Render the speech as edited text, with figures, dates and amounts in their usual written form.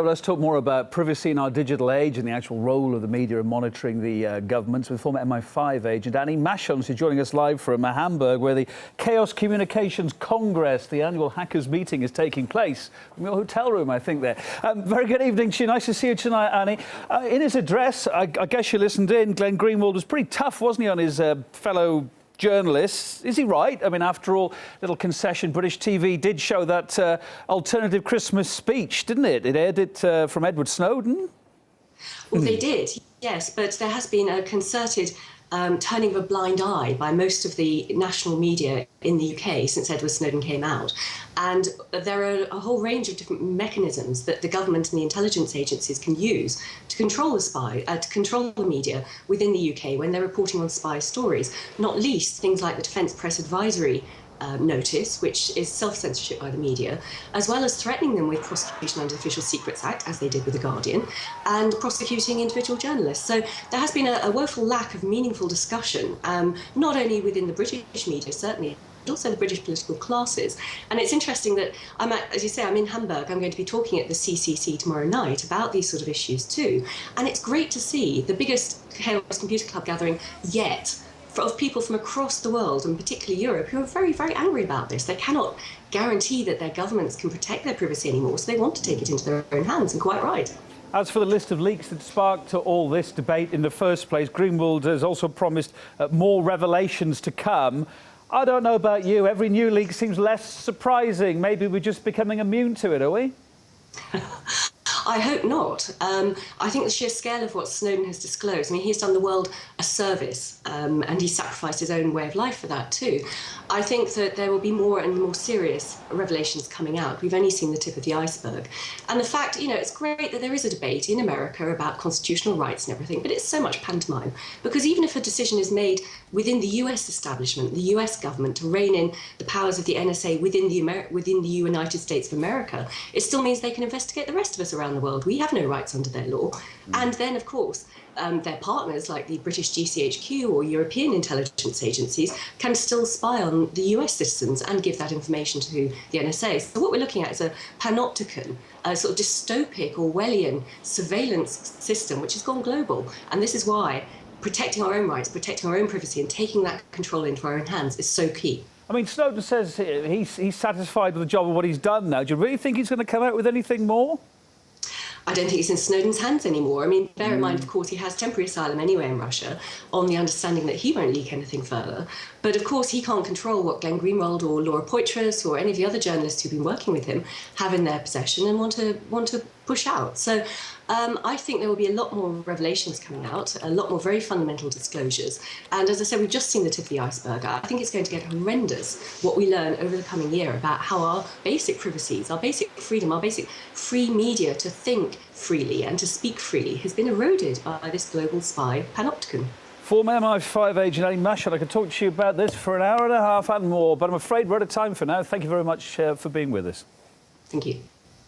Let's talk more about privacy in our digital age and the actual role of the media in monitoring the governments with former MI5 agent Annie Mashons, who's joining us live from Hamburg, where the Chaos Communications Congress, the annual hackers meeting, is taking place. From your hotel room, I think, there. Very good evening to you. Nice to see you tonight, Annie. In his address, I guess you listened in, Glenn Greenwald was pretty tough, wasn't he, on his fellow journalists. Is he right? I mean, after all, little concession, British TV did show that alternative Christmas speech, didn't it? It aired it from Edward Snowden. Well, they did, yes, but there has been a concerted turning of a blind eye by most of the national media in the UK since Edward Snowden came out. And there are a whole range of different mechanisms that the government and the intelligence agencies can use to control the media within the UK when they're reporting on spy stories, not least things like the Defence Press Advisory notice, which is self-censorship by the media, as well as threatening them with prosecution under the Official Secrets Act, as they did with The Guardian, and prosecuting individual journalists. So there has been a woeful lack of meaningful discussion, not only within the British media, certainly, but also the British political classes. And it's interesting that, as you say, I'm in Hamburg. I'm going to be talking at the CCC tomorrow night about these sort of issues too. And it's great to see the biggest Chaos Computer Club gathering yet of people from across the world, and particularly Europe, who are very, very angry about this. They cannot guarantee that their governments can protect their privacy anymore, so they want to take it into their own hands, and quite right. As for the list of leaks that sparked all this debate in the first place, Greenwald has also promised more revelations to come. I don't know about you, every new leak seems less surprising. Maybe we're just becoming immune to it, are we? I hope not. I think the sheer scale of what Snowden has disclosed, I mean, he's done the world a service, and he sacrificed his own way of life for that too. I think that there will be more and more serious revelations coming out. We've only seen the tip of the iceberg. And the fact, you know, it's great that there is a debate in America about constitutional rights and everything, but it's so much pantomime. Because even if a decision is made within the US establishment, the US government, to rein in the powers of the NSA within the United States of America, it still means they can investigate the rest of us around the world. We have no rights under their law. And then, of course, their partners like the British GCHQ or European intelligence agencies can still spy on the US citizens and give that information to the NSA. So what we're looking at is a panopticon, a sort of dystopic Orwellian surveillance system which has gone global. And this is why protecting our own rights, protecting our own privacy and taking that control into our own hands is so key. I mean, Snowden says he's satisfied with the job of what he's done now. Do you really think he's going to come out with anything more? I don't think it's in Snowden's hands anymore. I mean, bear in mind, of course, he has temporary asylum anyway in Russia on the understanding that he won't leak anything further. But of course, he can't control what Glenn Greenwald or Laura Poitras or any of the other journalists who've been working with him have in their possession and want to push out. So I think there will be a lot more revelations coming out, a lot more very fundamental disclosures. And as I said, we've just seen the tip of the iceberg. I think it's going to get horrendous what we learn over the coming year about how our basic privacies, our basic freedom, our basic free media to think freely and to speak freely has been eroded by this global spy panopticon. Former MI5 agent Annie Mashons, I could talk to you about this for an hour and a half and more, but I'm afraid we're out of time for now. Thank you very much for being with us. Thank you.